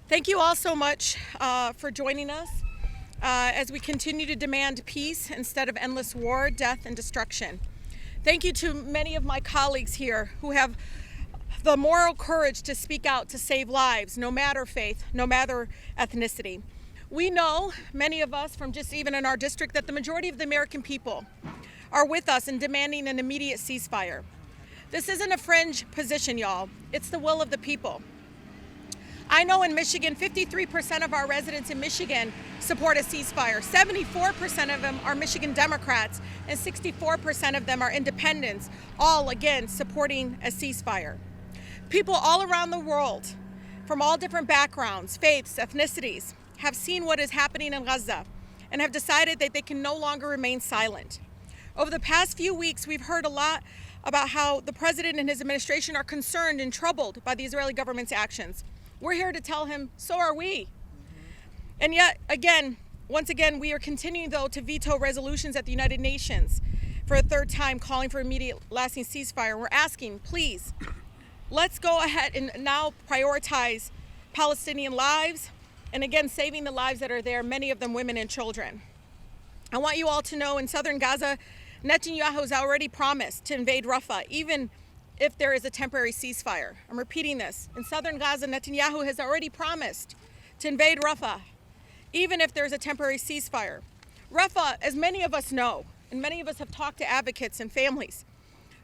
Thank you all so much for joining us as we continue to demand peace instead of endless war, death, and destruction. Thank you to many of my colleagues here who have the moral courage to speak out to save lives, no matter faith, no matter ethnicity. We know, many of us from just even in our district, that the majority of the American people are with us in demanding an immediate ceasefire. This isn't a fringe position, y'all. It's the will of the people. I know in Michigan, 53% of our residents in Michigan support a ceasefire. 74% of them are Michigan Democrats, and 64% of them are independents, all, again, supporting a ceasefire. People all around the world, from all different backgrounds, faiths, ethnicities, have seen what is happening in Gaza and have decided that they can no longer remain silent. Over the past few weeks, we've heard a lot about how the president and his administration are concerned and troubled by the Israeli government's actions. We're here to tell him, so are we. And yet, once again, we are continuing, though, to veto resolutions at the United Nations for a third time, calling for immediate lasting ceasefire. We're asking, please, let's go ahead and now prioritize Palestinian lives, and again, saving the lives that are there, many of them women and children. I want you all to know, in southern Gaza, Netanyahu has already promised to invade Rafah, even if there is a temporary ceasefire. I'm repeating this. In southern Gaza, Netanyahu has already promised to invade Rafah, even if there's a temporary ceasefire. Rafah, as many of us know, and many of us have talked to advocates and families,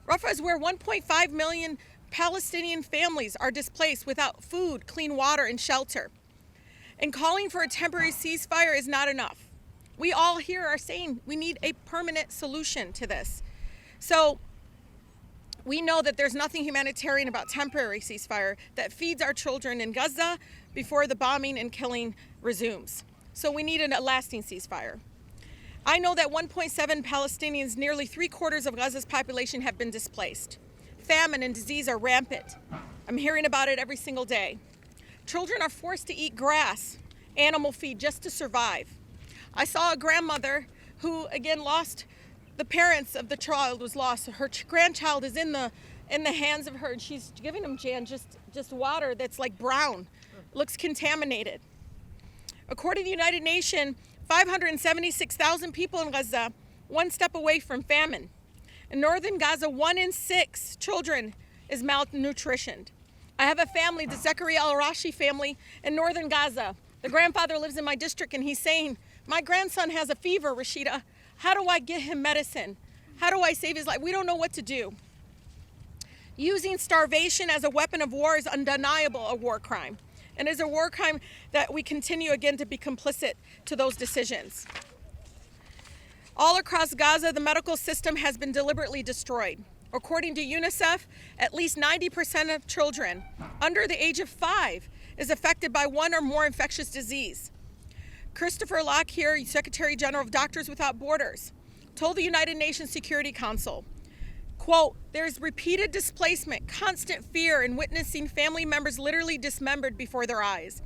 Rafah is where 1.5 million Palestinian families are displaced without food, clean water, and shelter. And calling for a temporary ceasefire is not enough. We all here are saying we need a permanent solution to this. So we know that there's nothing humanitarian about temporary ceasefire that feeds our children in Gaza before the bombing and killing resumes. So we need a lasting ceasefire. I know that 1.7 Palestinians, nearly 3/4 of Gaza's population, have been displaced. Famine and disease are rampant. I'm hearing about it every single day. Children are forced to eat grass, animal feed, just to survive. I saw a grandmother who, again, lost the parents of the child was lost. Her grandchild is in the hands of her, and she's giving him, Jan, just water that's like brown, looks contaminated. According to the United Nations, 576,000 people in Gaza, one step away from famine. In northern Gaza, 1 in 6 children is malnutritioned. I have a family, the Zechariah al-Rashi family in northern Gaza. The grandfather lives in my district, and he's saying, my grandson has a fever, Rashida. How do I get him medicine? How do I save his life? We don't know what to do. Using starvation as a weapon of war is undeniable a war crime. And is a war crime that we continue again to be complicit to those decisions. All across Gaza, the medical system has been deliberately destroyed. According to UNICEF, at least 90% of children under the age of 5 is affected by one or more infectious disease. Christopher Lockyer, Secretary General of Doctors Without Borders, told the United Nations Security Council, quote, there's repeated displacement, constant fear, and witnessing family members literally dismembered before their eyes.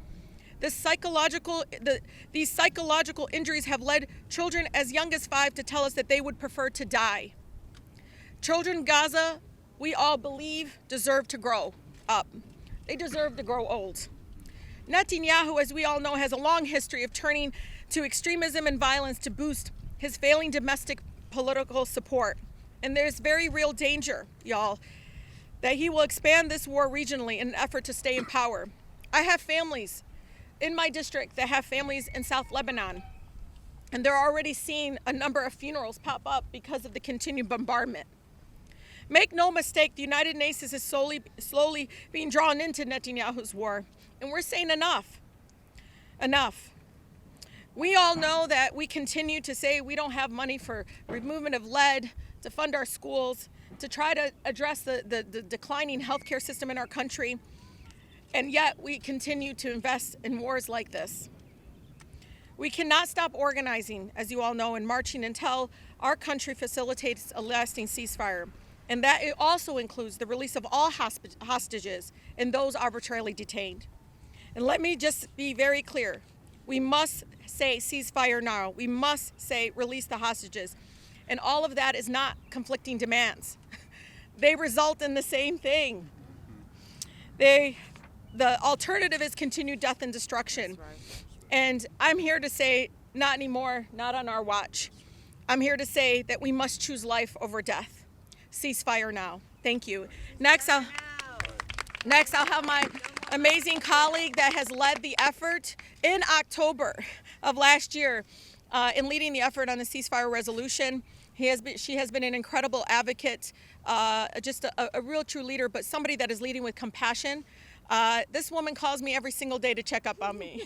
These psychological injuries have led children as young as 5 to tell us that they would prefer to die. Children in Gaza, we all believe, deserve to grow up. They deserve to grow old. Netanyahu, as we all know, has a long history of turning to extremism and violence to boost his failing domestic political support. And there's very real danger, y'all, that he will expand this war regionally in an effort to stay in power. I have families in my district that have families in South Lebanon, and they're already seeing a number of funerals pop up because of the continued bombardment. Make no mistake, the United Nations is slowly being drawn into Netanyahu's war. And we're saying enough. Enough. We all know that we continue to say we don't have money for removal of lead, to fund our schools, to try to address the declining healthcare system in our country. And yet we continue to invest in wars like this. We cannot stop organizing, as you all know, and marching until our country facilitates a lasting ceasefire. And that it also includes the release of all hostages and those arbitrarily detained. And let me just be very clear. We must say ceasefire now. We must say release the hostages. And all of that is not conflicting demands. They result in the same thing. They The alternative is continued death and destruction. And I'm here to say, not anymore, not on our watch. I'm here to say that we must choose life over death. Ceasefire now. Thank you. Next, I'll have my amazing colleague that has led the effort in October of last year in leading the effort on the ceasefire resolution. She has been an incredible advocate, just a real true leader, but somebody that is leading with compassion. This woman calls me every single day to check up on me.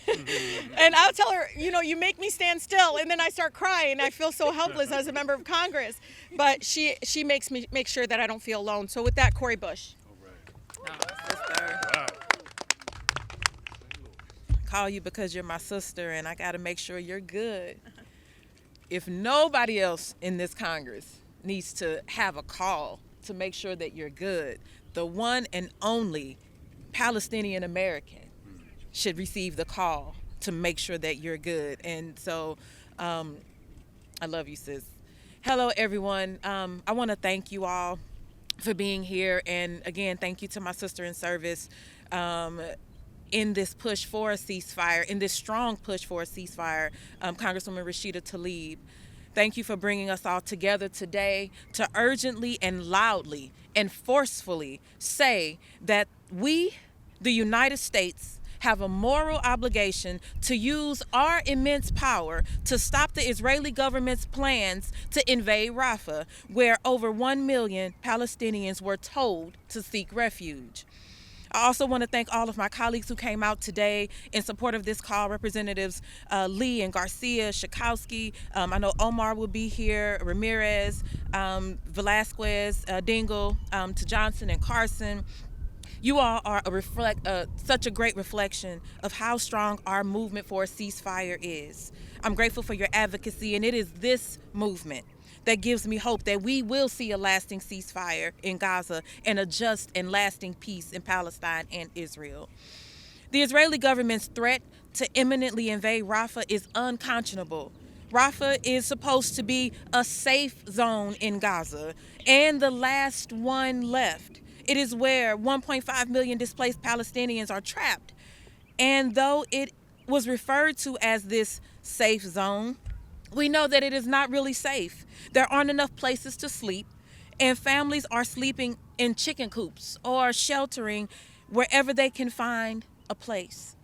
And I'll tell her, you make me stand still, and then I start crying. I feel so helpless as a member of Congress. But she makes me make sure that I don't feel alone. So with that, Cori Bush. Call you because you're my sister, and I got to make sure you're good. If nobody else in this Congress needs to have a call to make sure that you're good, the one and only Palestinian American should receive the call to make sure that you're good. And so I love you, sis. Hello, everyone. I want to thank you all for being here. And again, thank you to my sister in service in this push for a ceasefire, in this strong push for a ceasefire, Congresswoman Rashida Tlaib. Thank you for bringing us all together today to urgently and loudly and forcefully say that we, the United States, have a moral obligation to use our immense power to stop the Israeli government's plans to invade Rafah, where over 1 million Palestinians were told to seek refuge. I also want to thank all of my colleagues who came out today in support of this call, Representatives Lee and Garcia, Schakowsky. I know Omar will be here, Ramirez, Velasquez, Dingle, to Johnson and Carson. You all are such a great reflection of how strong our movement for a ceasefire is. I'm grateful for your advocacy, and it is this movement that gives me hope that we will see a lasting ceasefire in Gaza and a just and lasting peace in Palestine and Israel. The Israeli government's threat to imminently invade Rafah is unconscionable. Rafah is supposed to be a safe zone in Gaza and the last one left. It is where 1.5 million displaced Palestinians are trapped. And though it was referred to as this safe zone, we know that it is not really safe. There aren't enough places to sleep, and families are sleeping in chicken coops or sheltering wherever they can find a place.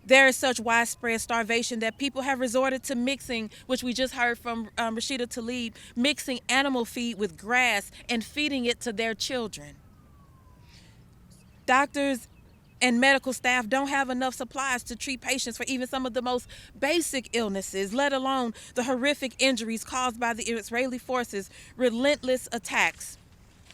There is such widespread starvation that people have resorted to mixing, which we just heard from Rashida Tlaib, mixing animal feed with grass and feeding it to their children. Doctors and medical staff don't have enough supplies to treat patients for even some of the most basic illnesses, let alone the horrific injuries caused by the Israeli forces' relentless attacks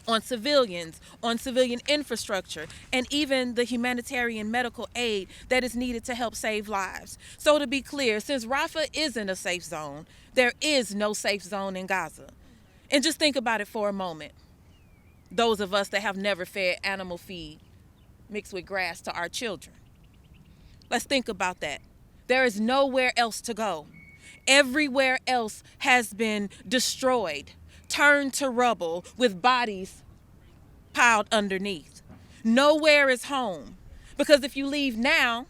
on civilians, on civilian infrastructure, and even the humanitarian medical aid that is needed to help save lives. So to be clear, since Rafah isn't a safe zone, there is no safe zone in Gaza. And just think about it for a moment. Those of us that have never fed animal feed mixed with grass to our children. Let's think about that. There is nowhere else to go. Everywhere else has been destroyed, turned to rubble with bodies piled underneath. Nowhere is home. Because if you leave now,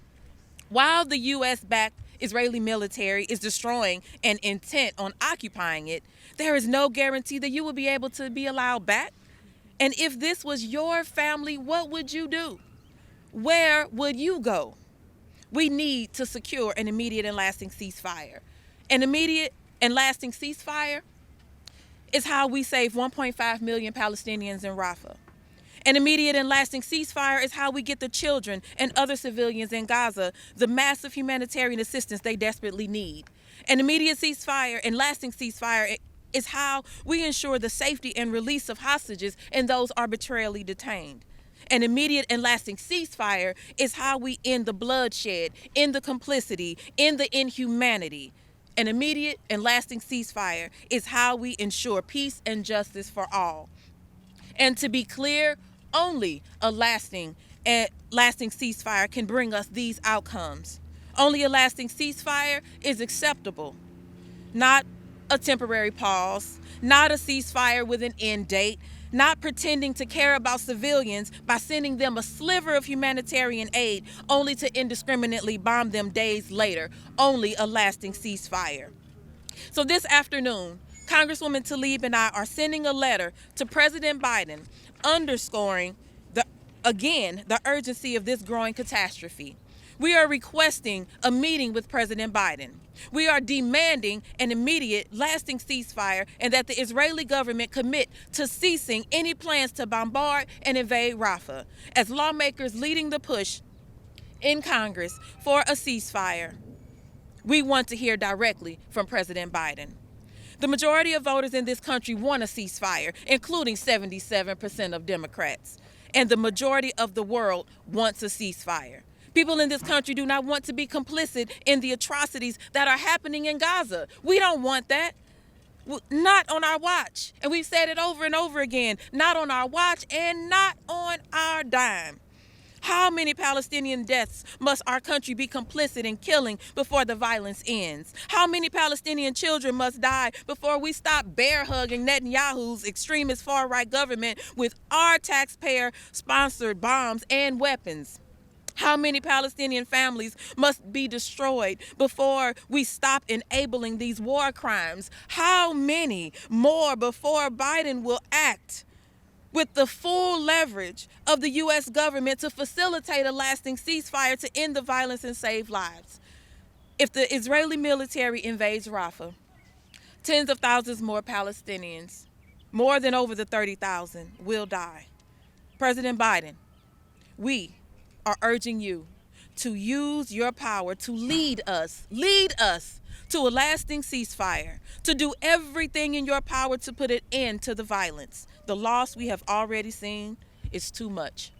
while the U.S.-backed Israeli military is destroying and intent on occupying it, there is no guarantee that you will be able to be allowed back. And if this was your family, what would you do? Where would you go? We need to secure an immediate and lasting ceasefire. An immediate and lasting ceasefire is how we save 1.5 million Palestinians in Rafah. An immediate and lasting ceasefire is how we get the children and other civilians in Gaza the massive humanitarian assistance they desperately need. An immediate ceasefire and lasting ceasefire is how we ensure the safety and release of hostages and those arbitrarily detained. An immediate and lasting ceasefire is how we end the bloodshed, end the complicity, end the inhumanity. An immediate and lasting ceasefire is how we ensure peace and justice for all. And to be clear, only a lasting ceasefire can bring us these outcomes. Only a lasting ceasefire is acceptable, not a temporary pause, not a ceasefire with an end date, not pretending to care about civilians by sending them a sliver of humanitarian aid only to indiscriminately bomb them days later, only a lasting ceasefire. So this afternoon, Congresswoman Tlaib and I are sending a letter to President Biden underscoring the urgency of this growing catastrophe. We are requesting a meeting with President Biden. We are demanding an immediate, lasting ceasefire and that the Israeli government commit to ceasing any plans to bombard and invade Rafah. As lawmakers leading the push in Congress for a ceasefire, we want to hear directly from President Biden. The majority of voters in this country want a ceasefire, including 77% of Democrats. And the majority of the world wants a ceasefire. People in this country do not want to be complicit in the atrocities that are happening in Gaza. We don't want that. Not on our watch. And we've said it over and over again. Not on our watch and not on our dime. How many Palestinian deaths must our country be complicit in killing before the violence ends? How many Palestinian children must die before we stop bear hugging Netanyahu's extremist far-right government with our taxpayer-sponsored bombs and weapons? How many Palestinian families must be destroyed before we stop enabling these war crimes? How many more before Biden will act with the full leverage of the U.S. government to facilitate a lasting ceasefire to end the violence and save lives? If the Israeli military invades Rafah, tens of thousands more Palestinians, more than over the 30,000, will die. President Biden, we are urging you to use your power to lead us to a lasting ceasefire, to do everything in your power to put an end to the violence. The loss we have already seen is too much.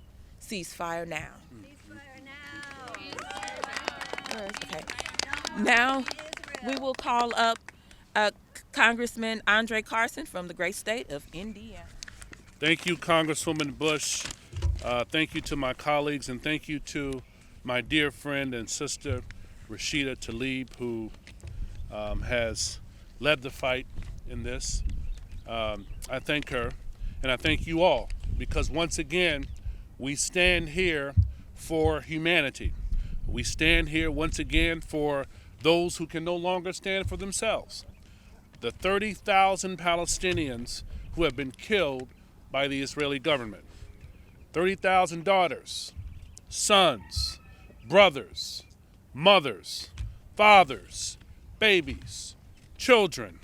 Ceasefire now. Ceasefire now. Okay. Now we will call up Congressman Andre Carson from the great state of Indiana. Thank you, Congresswoman Bush. Thank you to my colleagues, and thank you to my dear friend and sister, Rashida Tlaib, who has led the fight in this. I thank her, and I thank you all, because once again, we stand here for humanity. We stand here once again for those who can no longer stand for themselves. The 30,000 Palestinians who have been killed by the Israeli government. 30,000 daughters, sons, brothers, mothers, fathers, babies, children,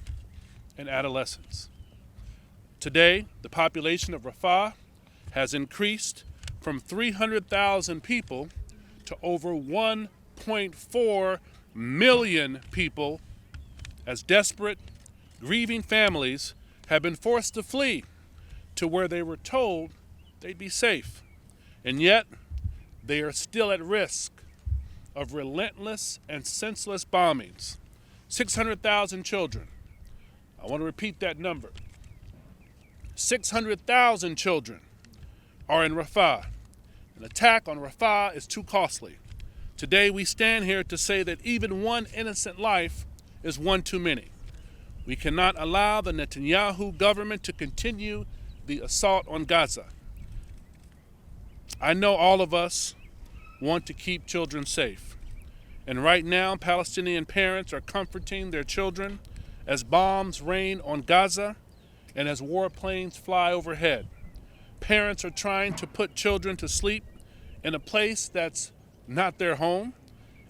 and adolescents. Today, the population of Rafah has increased from 300,000 people to over 1.4 million people as desperate, grieving families have been forced to flee to where they were told they'd be safe. And yet, they are still at risk of relentless and senseless bombings. 600,000 children. I want to repeat that number. 600,000 children are in Rafah. An attack on Rafah is too costly. Today, we stand here to say that even one innocent life is one too many. We cannot allow the Netanyahu government to continue the assault on Gaza. I know all of us want to keep children safe. And right now, Palestinian parents are comforting their children as bombs rain on Gaza and as warplanes fly overhead. Parents are trying to put children to sleep in a place that's not their home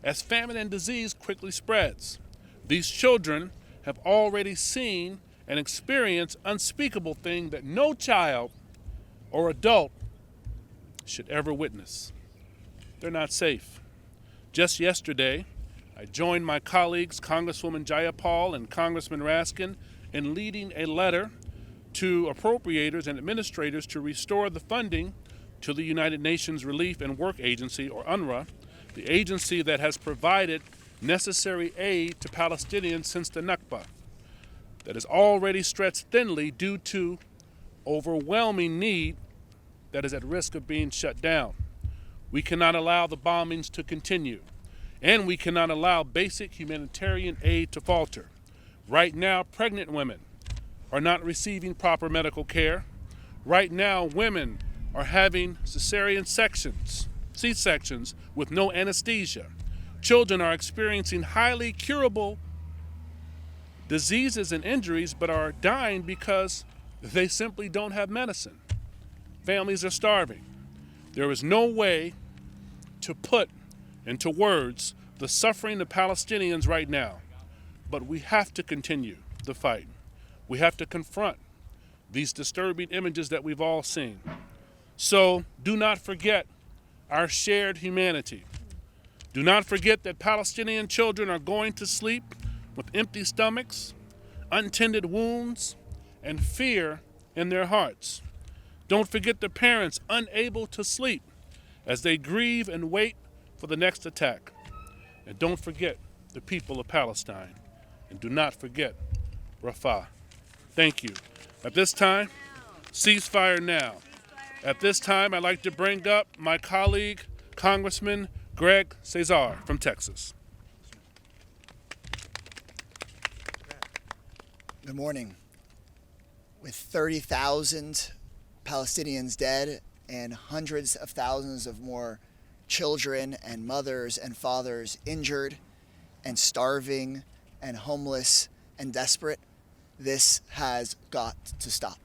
as famine and disease quickly spreads. These children have already seen and experienced unspeakable things that no child or adult should ever witness. They're not safe. Just yesterday, I joined my colleagues, Congresswoman Jayapal and Congressman Raskin, in leading a letter to appropriators and administrators to restore the funding to the United Nations Relief and Work Agency, or UNRWA, the agency that has provided necessary aid to Palestinians since the Nakba, that is already stretched thinly due to overwhelming need that is at risk of being shut down. We cannot allow the bombings to continue, and we cannot allow basic humanitarian aid to falter. Right now, pregnant women are not receiving proper medical care. Right now, women are having cesarean sections, C-sections, with no anesthesia. Children are experiencing highly curable diseases and injuries, but are dying because they simply don't have medicine. Families are starving. There is no way to put into words the suffering of Palestinians right now, but we have to continue the fight. We have to confront these disturbing images that we've all seen. So do not forget our shared humanity. Do not forget that Palestinian children are going to sleep with empty stomachs, untended wounds, and fear in their hearts. Don't forget the parents unable to sleep as they grieve and wait for the next attack. And don't forget the people of Palestine. And do not forget Rafah. Thank you. At this time, ceasefire now. At this time, I'd like to bring up my colleague, Congressman Greg Cesar from Texas. Good morning. With 30,000 Palestinians dead and hundreds of thousands of more children and mothers and fathers injured and starving and homeless and desperate, this has got to stop.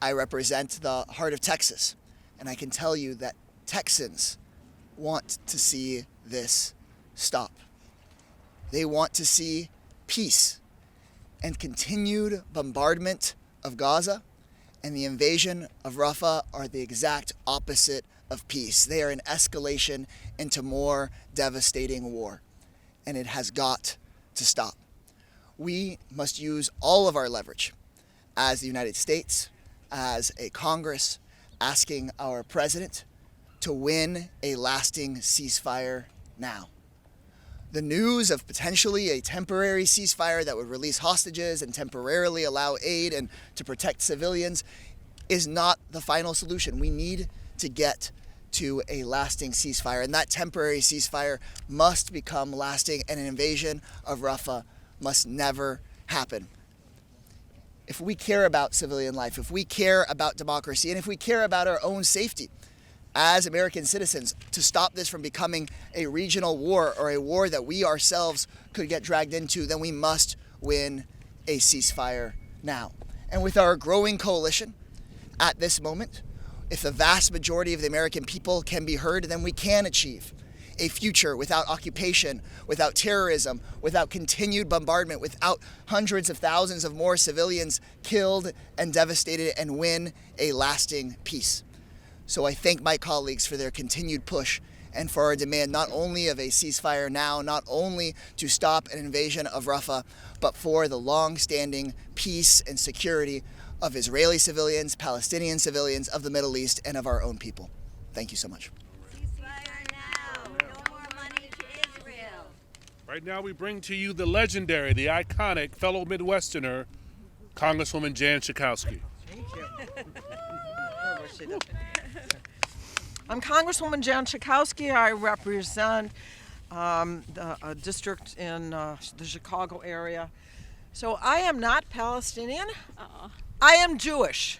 I represent the heart of Texas, and I can tell you that Texans want to see this stop. They want to see peace, and continued bombardment of Gaza and the invasion of Rafah are the exact opposite of peace. They are an escalation into more devastating war, and it has got to stop. We must use all of our leverage as the United States, as a Congress, asking our president to win a lasting ceasefire now. The news of potentially a temporary ceasefire that would release hostages and temporarily allow aid and to protect civilians is not the final solution. We need to get to a lasting ceasefire, and that temporary ceasefire must become lasting, and an invasion of Rafah must never happen. If we care about civilian life, if we care about democracy, and if we care about our own safety as American citizens, to stop this from becoming a regional war or a war that we ourselves could get dragged into, then we must win a ceasefire now. And with our growing coalition at this moment, if the vast majority of the American people can be heard, then we can achieve a future without occupation, without terrorism, without continued bombardment, without hundreds of thousands of more civilians killed and devastated, and win a lasting peace. So I thank my colleagues for their continued push and for our demand not only of a ceasefire now, not only to stop an invasion of Rafah, but for the long-standing peace and security of Israeli civilians, Palestinian civilians, of the Middle East, and of our own people. Thank you so much. Ceasefire now. No more money to Israel. Right now we bring to you the legendary, the iconic fellow Midwesterner, Congresswoman Jan Schakowsky. I'm Congresswoman Jan Schakowsky. I represent a district in the Chicago area. So I am not Palestinian. I am Jewish.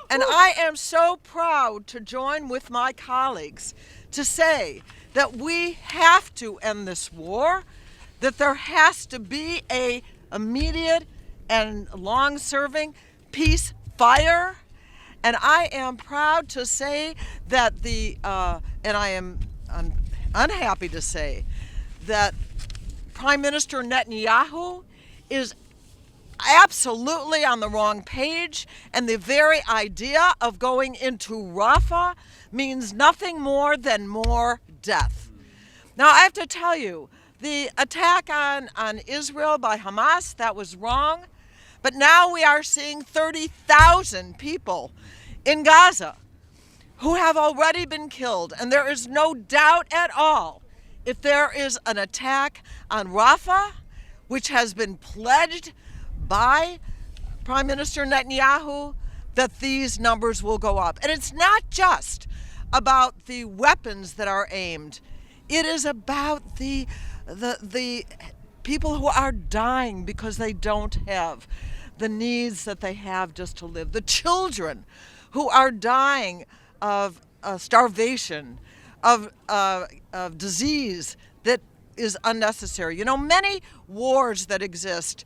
And I am so proud to join with my colleagues to say that we have to end this war, that there has to be a immediate and long-serving peacefire. And I am proud to say that I'm unhappy to say that Prime Minister Netanyahu is absolutely on the wrong page, and the very idea of going into Rafah means nothing more than more death. Now, I have to tell you, the attack on Israel by Hamas, that was wrong, but now we are seeing 30,000 people in Gaza who have already been killed, and there is no doubt at all, if there is an attack on Rafah, which has been pledged by Prime Minister Netanyahu, that these numbers will go up. And it's not just about the weapons that are aimed. It is about the people who are dying because they don't have the needs that they have just to live. The children who are dying of starvation, of disease that is unnecessary. You know, many wars that exist,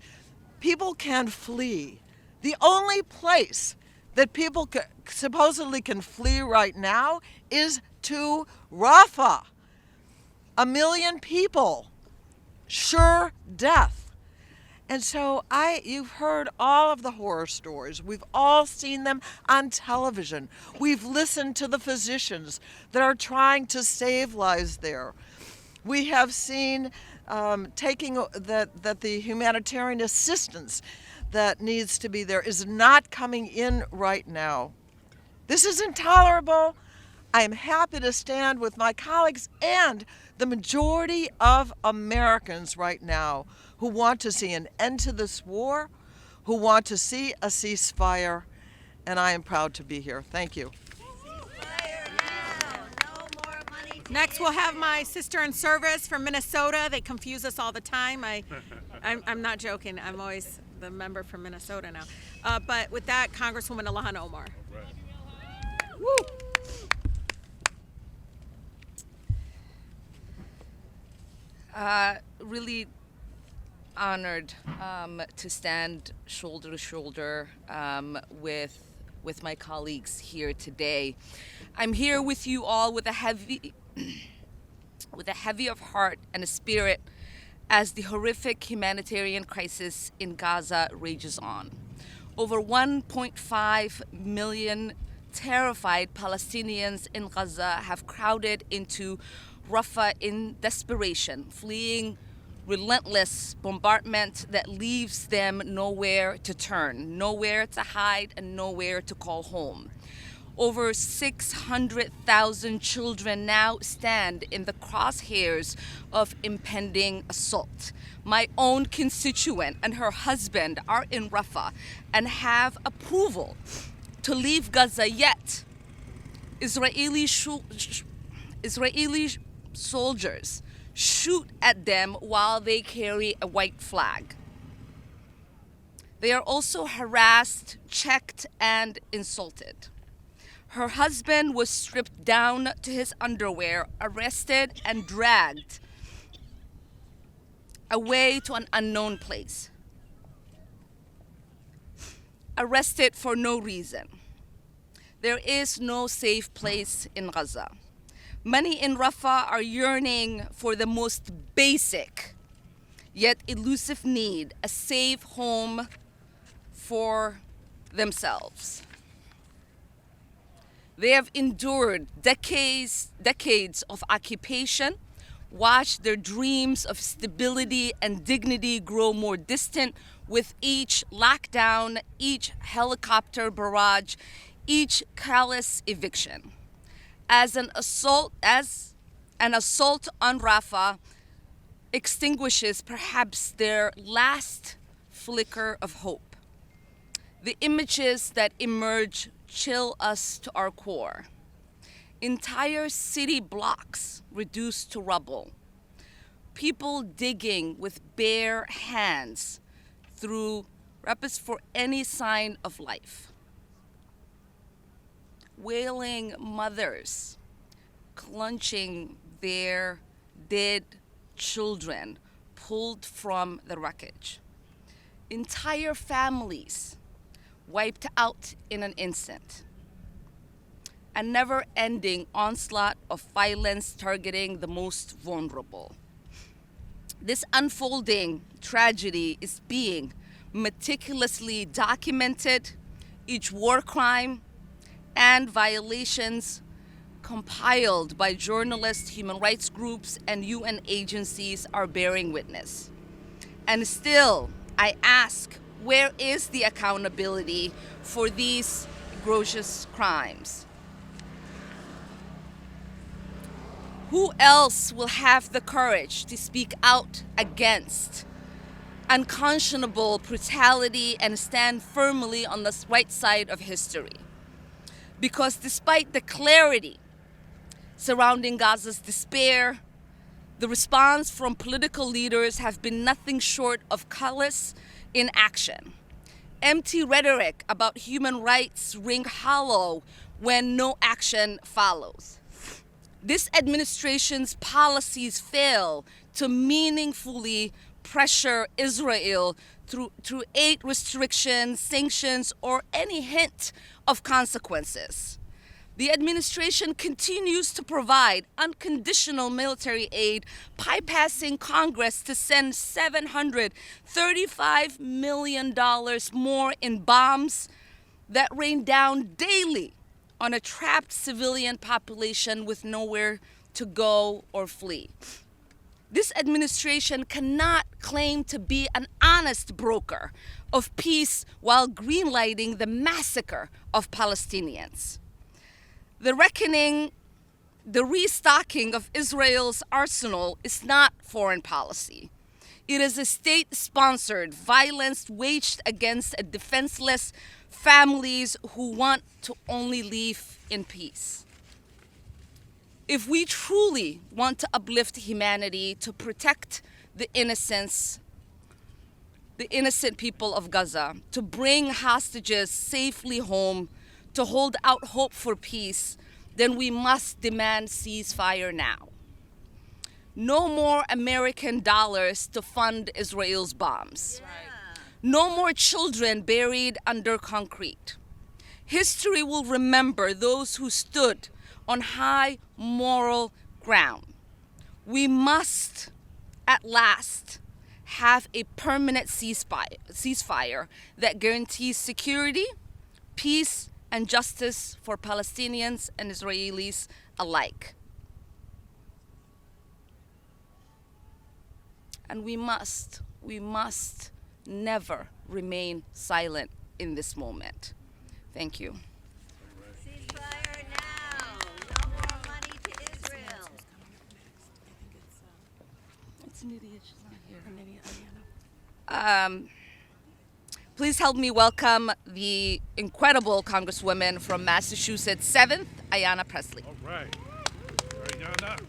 people can flee. The only place that people supposedly can flee right now is to Rafah. 1 million people, sure death. And so you've heard all of the horror stories. We've all seen them on television. We've listened to the physicians that are trying to save lives there. We have seen that the humanitarian assistance that needs to be there is not coming in right now. This is intolerable. I am happy to stand with my colleagues and the majority of Americans right now who want to see an end to this war, who want to see a ceasefire, and I am proud to be here. Thank you. Next, we'll have my sister in service from Minnesota. They confuse us all the time. I'm not joking. I'm always the member from Minnesota now. But with that, Congresswoman Ilhan Omar. Right. Woo! Really honored to stand shoulder to shoulder with my colleagues here today. I'm here with you all with a heavy of heart and a spirit as the horrific humanitarian crisis in Gaza rages on. Over 1.5 million terrified Palestinians in Gaza have crowded into Rafah in desperation, fleeing relentless bombardment that leaves them nowhere to turn, nowhere to hide, and nowhere to call home. Over 600,000 children now stand in the crosshairs of impending assault. My own constituent and her husband are in Rafah and have approval to leave Gaza, yet Israeli soldiers shoot at them while they carry a white flag. They are also harassed, checked, and insulted. Her husband was stripped down to his underwear, arrested, and dragged away to an unknown place. Arrested for no reason. There is no safe place in Gaza. Many in Rafah are yearning for the most basic yet elusive need, a safe home for themselves. They have endured decades of occupation, watched their dreams of stability and dignity grow more distant with each lockdown, each helicopter barrage, each callous eviction. As an assault on Rafah extinguishes perhaps their last flicker of hope. The images that emerge chill us to our core. Entire city blocks reduced to rubble. People digging with bare hands through rapids for any sign of life. Wailing mothers clutching their dead children pulled from the wreckage. Entire families wiped out in an instant. A never-ending onslaught of violence targeting the most vulnerable. This unfolding tragedy is being meticulously documented, each war crime and violations compiled by journalists, human rights groups, and UN agencies are bearing witness. And still, I ask, where is the accountability for these egregious crimes? Who else will have the courage to speak out against unconscionable brutality and stand firmly on the right side of history? Because despite the clarity surrounding Gaza's despair, the response from political leaders have been nothing short of callous inaction. Empty rhetoric about human rights ring hollow when no action follows. This administration's policies fail to meaningfully pressure Israel through aid restrictions, sanctions, or any hint of consequences. The administration continues to provide unconditional military aid, bypassing Congress to send $735 million more in bombs that rain down daily on a trapped civilian population with nowhere to go or flee. This administration cannot claim to be an honest broker of peace while greenlighting the massacre of Palestinians. The reckoning, the restocking of Israel's arsenal is not foreign policy. It is a state-sponsored violence waged against defenseless families who want to only live in peace. If we truly want to uplift humanity, to protect the innocent people of Gaza, to bring hostages safely home, to hold out hope for peace, then we must demand ceasefire now. No more American dollars to fund Israel's bombs. No more children buried under concrete. History will remember those who stood on high moral ground. We must, at last, have a permanent ceasefire that guarantees security, peace, and justice for Palestinians and Israelis alike. And we must never remain silent in this moment. Thank you. Ceasefire now. No more money to Israel. It's Nydia, she's not here. Please help me welcome the incredible Congresswoman from Massachusetts, 7th, Ayanna Pressley. All right. Ayanna.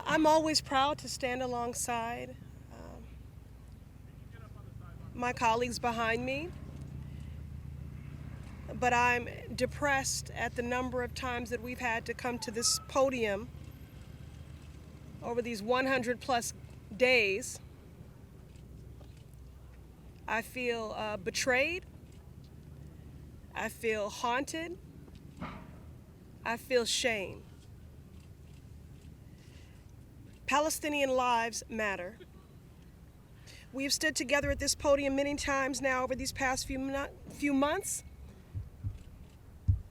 I'm always proud to stand alongside my colleagues behind me, but I'm depressed at the number of times that we've had to come to this podium over these 100 plus days. I feel betrayed. I feel haunted. I feel shame. Palestinian lives matter. We have stood together at this podium many times now over these past few months,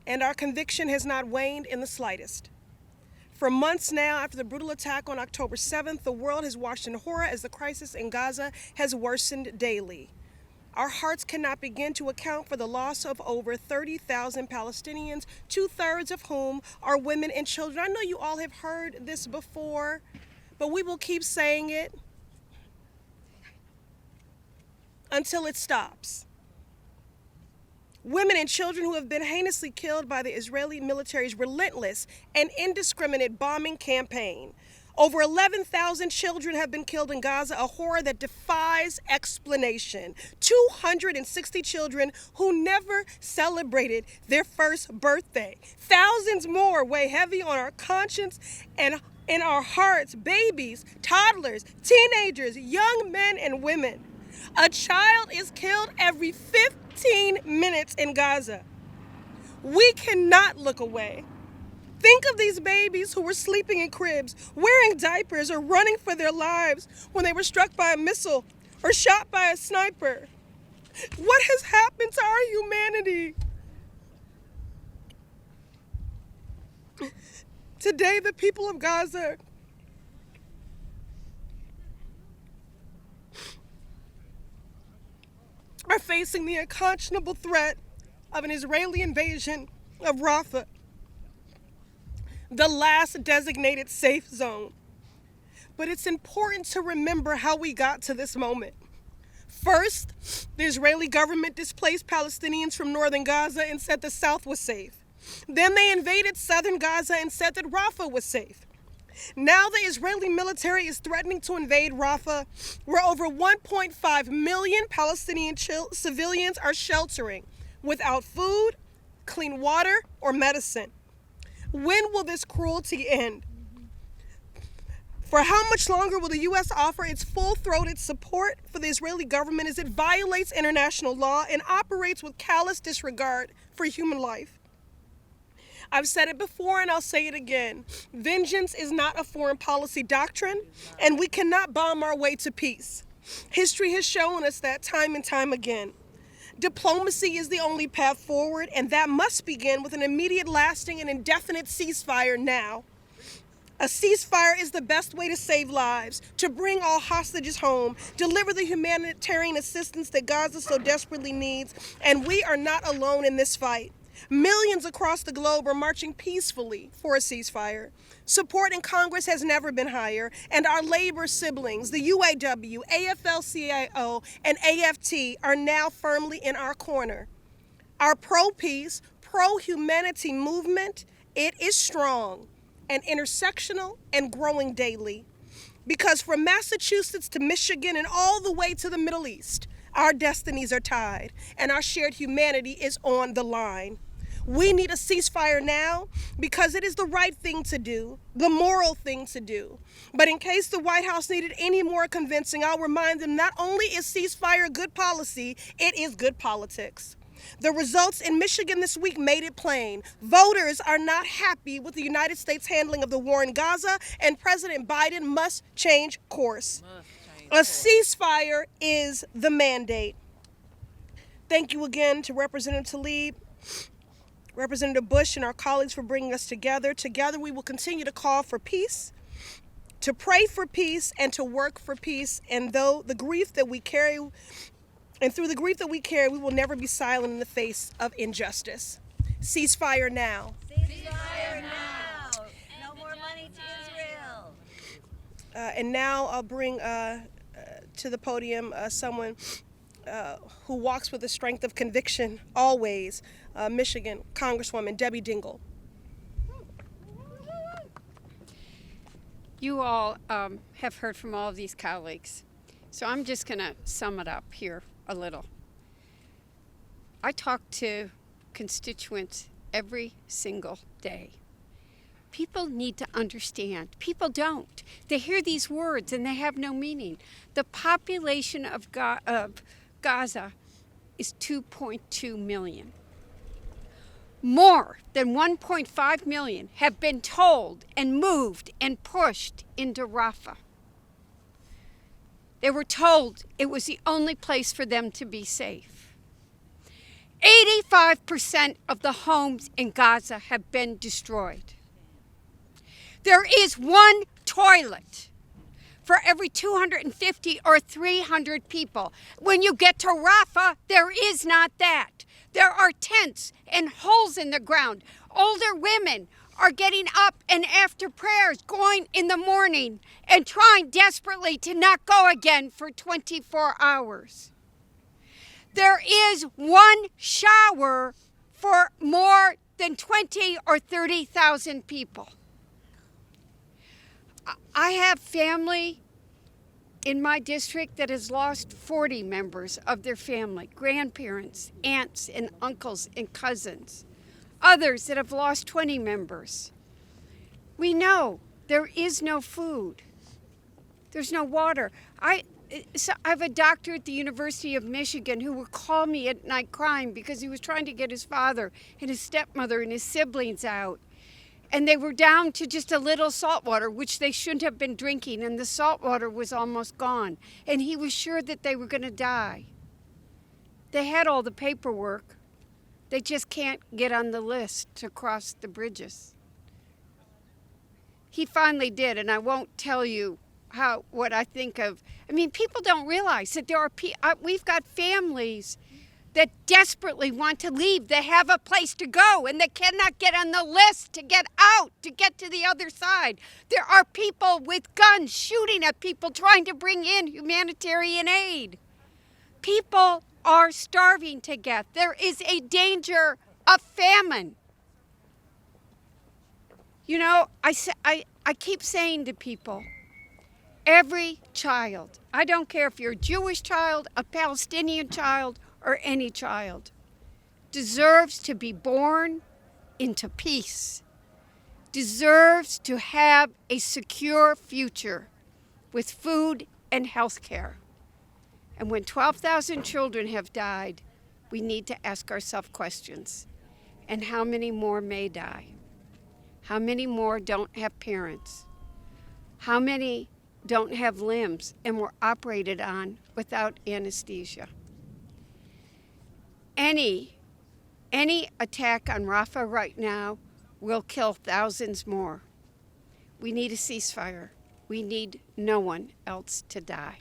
and our conviction has not waned in the slightest. For months now, after the brutal attack on October 7th, the world has watched in horror as the crisis in Gaza has worsened daily. Our hearts cannot begin to account for the loss of over 30,000 Palestinians, 2/3 of whom are women and children. I know you all have heard this before, but we will keep saying it until it stops. Women and children who have been heinously killed by the Israeli military's relentless and indiscriminate bombing campaign. Over 11,000 children have been killed in Gaza, a horror that defies explanation. 260 children who never celebrated their first birthday. Thousands more weigh heavy on our conscience and in our hearts. Babies, toddlers, teenagers, young men and women. A child is killed every 15 minutes in Gaza. We cannot look away. Think of these babies who were sleeping in cribs, wearing diapers, or running for their lives when they were struck by a missile or shot by a sniper. What has happened to our humanity? Today, the people of Gaza are facing the unconscionable threat of an Israeli invasion of Rafah, the last designated safe zone. But it's important to remember how we got to this moment. First, the Israeli government displaced Palestinians from northern Gaza and said the south was safe. Then they invaded southern Gaza and said that Rafah was safe. Now the Israeli military is threatening to invade Rafah, where over 1.5 million Palestinian civilians are sheltering without food, clean water, or medicine. When will this cruelty end? For how much longer will the U.S. offer its full-throated support for the Israeli government as it violates international law and operates with callous disregard for human life? I've said it before and I'll say it again. Vengeance is not a foreign policy doctrine, and we cannot bomb our way to peace. History has shown us that time and time again. Diplomacy is the only path forward, and that must begin with an immediate, lasting, and indefinite ceasefire now. A ceasefire is the best way to save lives, to bring all hostages home, deliver the humanitarian assistance that Gaza so desperately needs, and we are not alone in this fight. Millions across the globe are marching peacefully for a ceasefire. Support in Congress has never been higher, and our labor siblings, the UAW, AFL-CIO, and AFT, are now firmly in our corner. Our pro-peace, pro-humanity movement, it is strong and intersectional and growing daily. Because from Massachusetts to Michigan and all the way to the Middle East, our destinies are tied and our shared humanity is on the line. We need a ceasefire now because it is the right thing to do, the moral thing to do. But in case the White House needed any more convincing, I'll remind them not only is ceasefire good policy, it is good politics. The results in Michigan this week made it plain. Voters are not happy with the United States handling of the war in Gaza, and President Biden must change course. A ceasefire is the mandate. Thank you again to Representative Tlaib, Representative Bush, and our colleagues for bringing us together. Together we will continue to call for peace, to pray for peace, and to work for peace. And through the grief that we carry, we will never be silent in the face of injustice. Ceasefire now. Ceasefire now. No more money to Israel. And now I'll bring to the podium someone who walks with the strength of conviction always, Michigan Congresswoman Debbie Dingell. You all have heard from all of these colleagues, so I'm just going to sum it up here a little. I talk to constituents every single day. People need to understand. People don't. They hear these words and they have no meaning. The population of Gaza is 2.2 million. More than 1.5 million have been told and moved and pushed into Rafah. They were told it was the only place for them to be safe. 85% of the homes in Gaza have been destroyed. There is one toilet for every 250 or 300 people. When you get to Rafah, there is not that. There are tents and holes in the ground. Older women are getting up and after prayers, going in the morning and trying desperately to not go again for 24 hours. There is one shower for more than 20 or 30,000 people. I have family in my district that has lost 40 members of their family, grandparents, aunts and uncles and cousins. Others that have lost 20 members. We know there is no food. There's no water. I have a doctor at the University of Michigan who would call me at night crying because he was trying to get his father and his stepmother and his siblings out. And they were down to just a little salt water, which they shouldn't have been drinking, and the salt water was almost gone. And he was sure that they were going to die. They had all the paperwork. They just can't get on the list to cross the bridges. He finally did, and I won't tell you what I think of. I mean, people don't realize that we've got families that desperately want to leave. They have a place to go, and they cannot get on the list to get out, to get to the other side. There are people with guns shooting at people trying to bring in humanitarian aid. People are starving to death. There is a danger of famine. You know, I I keep saying to people, every child, I don't care if you're a Jewish child, a Palestinian child, or any child, deserves to be born into peace, deserves to have a secure future with food and health care. And when 12,000 children have died, we need to ask ourselves questions. And how many more may die? How many more don't have parents? How many don't have limbs and were operated on without anesthesia? Any attack on Rafah right now will kill thousands more. We need a ceasefire. We need no one else to die.